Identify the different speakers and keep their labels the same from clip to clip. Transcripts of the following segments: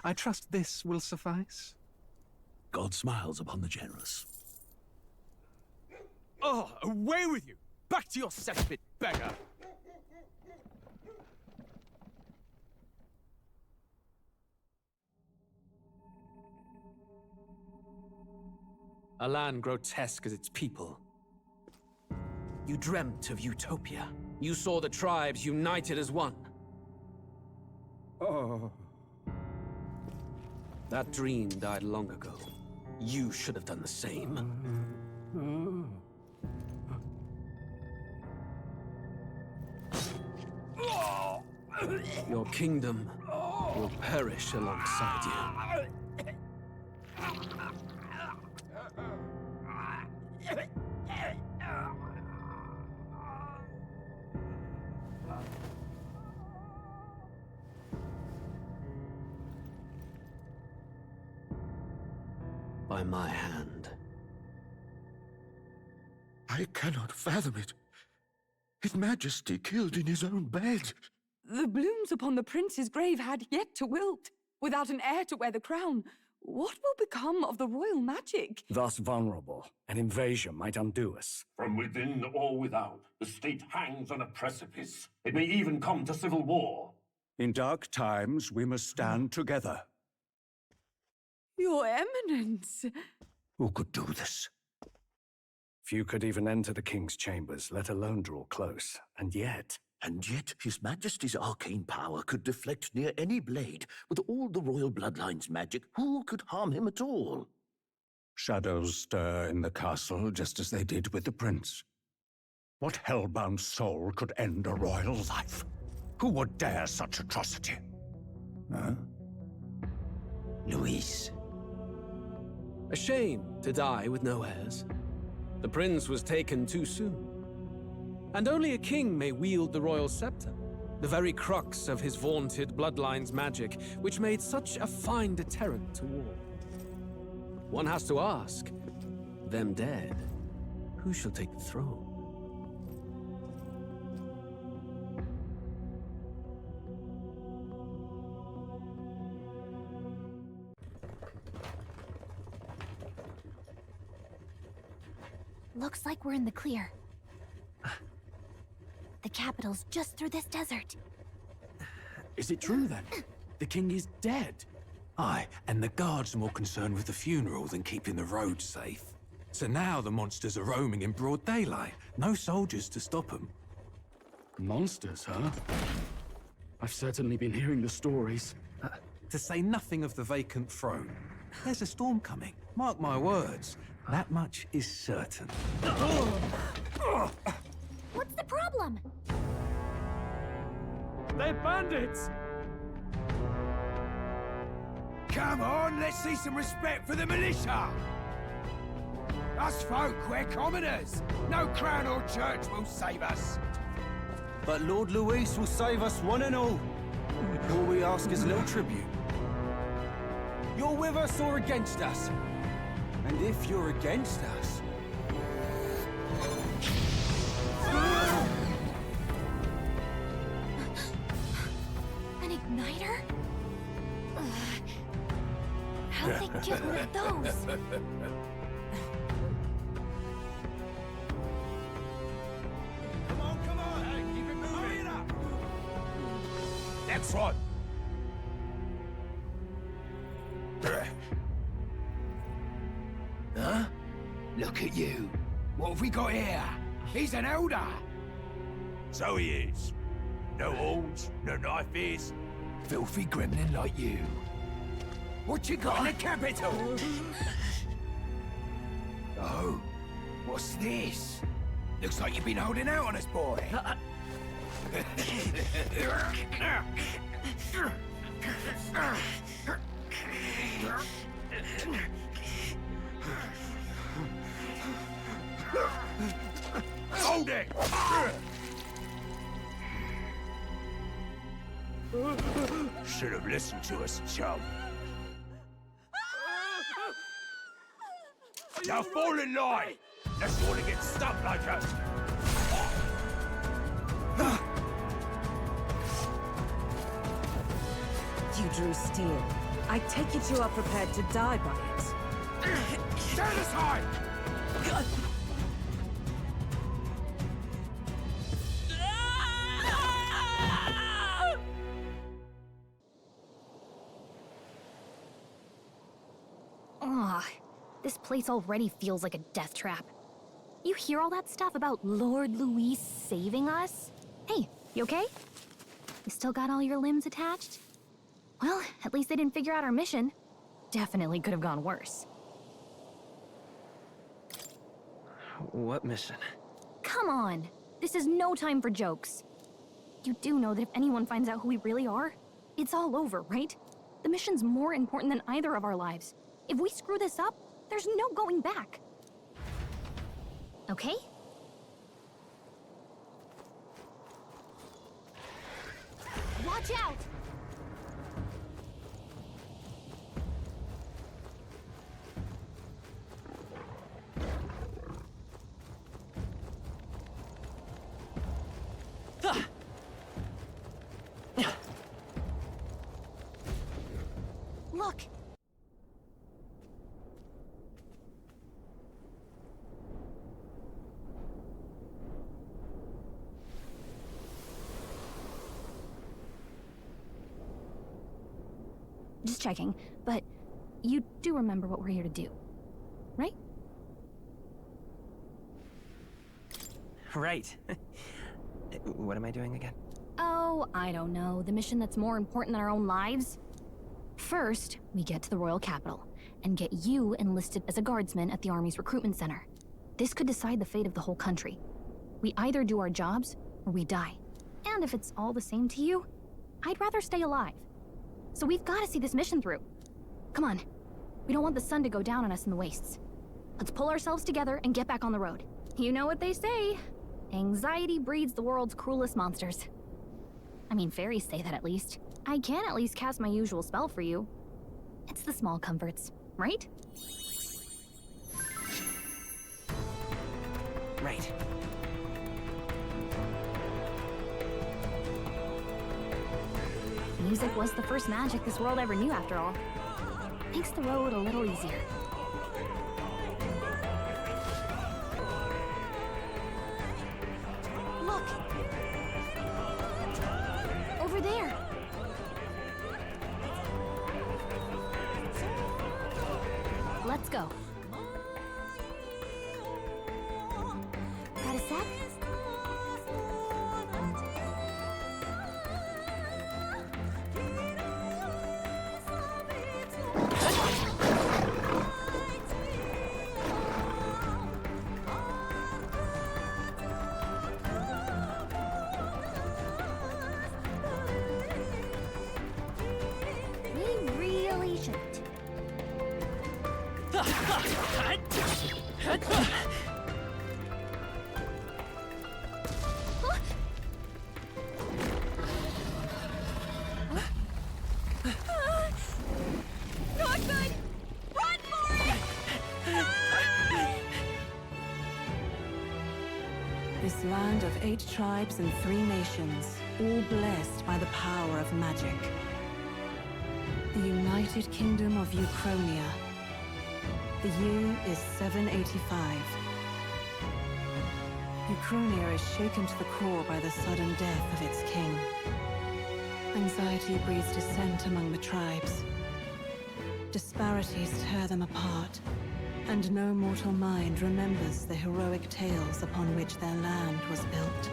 Speaker 1: I trust this will suffice?
Speaker 2: God smiles upon the generous.
Speaker 3: Oh, away with you! Back to your cesspit, beggar! A land grotesque as its people. You dreamt of utopia. You saw the tribes united as one.
Speaker 4: Oh.
Speaker 3: That dream died long ago. You should have done the same. Your kingdom will perish alongside you. By my hand.
Speaker 5: I cannot fathom it. His Majesty killed in his own bed.
Speaker 6: The blooms upon the prince's grave had yet to wilt. Without an heir to wear the crown, what will become of the royal magic?
Speaker 4: Thus vulnerable, an invasion might undo us.
Speaker 7: From within or without, the state hangs on a precipice. It may even come to civil war.
Speaker 5: In dark times, we must stand together.
Speaker 6: Your Eminence!
Speaker 5: Who could do this?
Speaker 4: Few could even enter the king's chambers, let alone draw close. And yet
Speaker 2: His Majesty's arcane power could deflect near any blade. With all the royal bloodline's magic, who could harm him at all?
Speaker 5: Shadows stir in the castle just as they did with the prince. What hellbound soul could end a royal life? Who would dare such atrocity? Huh?
Speaker 2: Luis.
Speaker 3: A shame to die with no heirs. The prince was taken too soon. And only a king may wield the royal scepter, the very crux of his vaunted bloodline's magic, which made such a fine deterrent to war. One has to ask, them dead, who shall take the throne?
Speaker 8: Looks like we're in the clear. The capital's just through this desert.
Speaker 1: Is it true then? The king is dead? Aye, and the guards are more concerned with the funeral than keeping the roads safe. So now the monsters are roaming in broad daylight. No soldiers to stop them.
Speaker 9: Monsters, huh? I've certainly been hearing the stories.
Speaker 1: To say nothing of the vacant throne. There's a storm coming, mark my words. That much is certain.
Speaker 8: What's the problem?
Speaker 3: They're bandits!
Speaker 10: Come on, let's see some respect for the militia! Us folk, we're commoners. No crown or church will save us.
Speaker 11: But Lord Luis will save us one and all. All we ask is a little tribute. You're with us or against us? And if you're against us...
Speaker 8: An igniter? How'd they get one of those?
Speaker 10: Come on, hey, keep it moving up! Next one! Huh? Look at you. What have we got here? He's an elder. So he is. No horns, no knife is. Filthy gremlin like you. What you got in the capital? Oh, what's this? Looks like you've been holding out on us, boy. Hold it! Should have listened to us, chum. Now fall in line! Let's want to get stuck like us!
Speaker 12: You drew steel.
Speaker 6: I take it you are prepared to die by it.
Speaker 10: Stand aside!
Speaker 8: Ugh, this place already feels like a death trap. You hear all that stuff about Lord Luis saving us? Hey, you okay? You still got all your limbs attached? Well, at least they didn't figure out our mission. Definitely could have gone worse.
Speaker 11: What mission?
Speaker 8: Come on! This is no time for jokes. You do know that if anyone finds out who we really are, it's all over, right? The mission's more important than either of our lives. If we screw this up, there's no going back. Okay? Watch out! Look! Just checking, but you do remember what we're here to do, right?
Speaker 11: Right. What am I doing again?
Speaker 8: Oh, I don't know. The mission that's more important than our own lives? First, we get to the royal capital and get you enlisted as a guardsman at the army's recruitment center. This could decide the fate of the whole country. We either do our jobs or we die. And if it's all the same to you, I'd rather stay alive. So we've got to see this mission through. Come on. We don't want the sun to go down on us in the wastes. Let's pull ourselves together and get back on the road. You know what they say. Anxiety breeds the world's cruelest monsters. I mean, fairies say that at least. I can at least cast my usual spell for you. It's the small comforts, right?
Speaker 11: Right.
Speaker 8: Music was the first magic this world ever knew, after all. Makes the road a little easier. Look! Over there! Let's go. Got a sec? We really shouldn't. Not good! Run for it!
Speaker 6: This land of 8 tribes and 3 nations, all blessed by the power of magic. The United Kingdom of Uchronia. The year is 785. Uchronia is shaken to the core by the sudden death of its king. Anxiety breeds dissent among the tribes. Disparities tear them apart, and no mortal mind remembers the heroic tales upon which their land was built.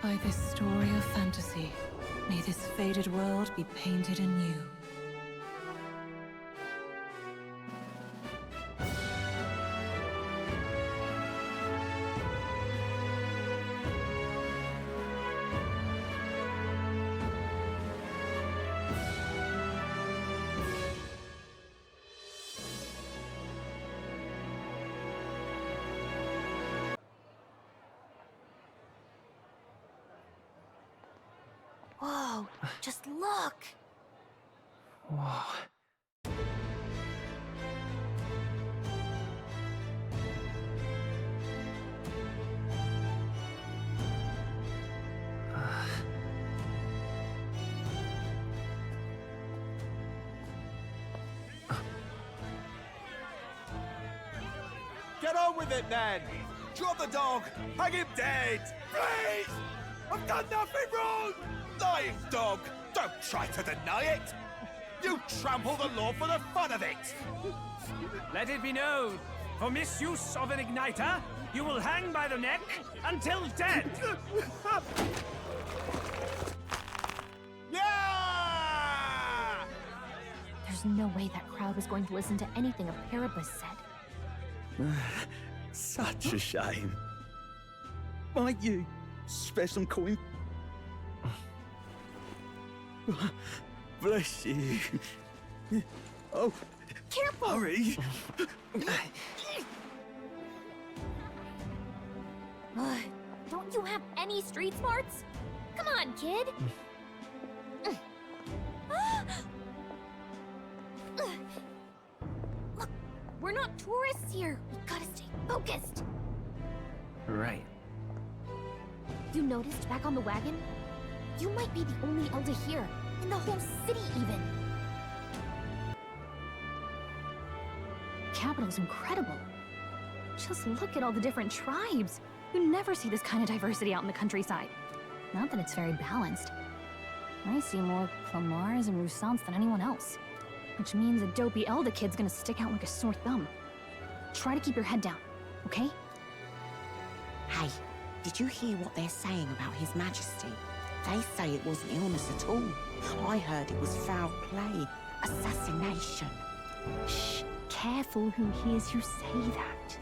Speaker 6: By this story of fantasy, may this faded world be painted anew.
Speaker 8: Whoa, just look!
Speaker 11: Whoa. Get on with it, then! Drop the dog! Hang him dead! Please! I've done nothing wrong! Lying dog! Don't try to deny it! You trample the law for the fun of it!
Speaker 12: Let it be known, for misuse of an igniter, you will hang by the neck until dead!
Speaker 11: Yeah!
Speaker 8: There's no way that crowd was going to listen to anything a Paribus said.
Speaker 2: Such a shame. Might you spare some coin? Bless you. Oh,
Speaker 8: Careful!
Speaker 2: hurry!
Speaker 8: Don't you have any street smarts? Come on, kid! Look, we're not tourists here. We gotta stay focused.
Speaker 12: Right.
Speaker 8: You noticed back on the wagon? You might be the only elder here, in the whole city even. Capital's incredible. Just look at all the different tribes. You never see this kind of diversity out in the countryside. Not that it's very balanced. I see more Clamars and Roussants than anyone else. Which means a dopey Elder kid's gonna stick out like a sore thumb. Try to keep your head down, okay?
Speaker 13: Hey, did you hear what they're saying about His Majesty? They say it wasn't illness at all. I heard it was foul play, assassination.
Speaker 8: Shh, careful who hears you say that.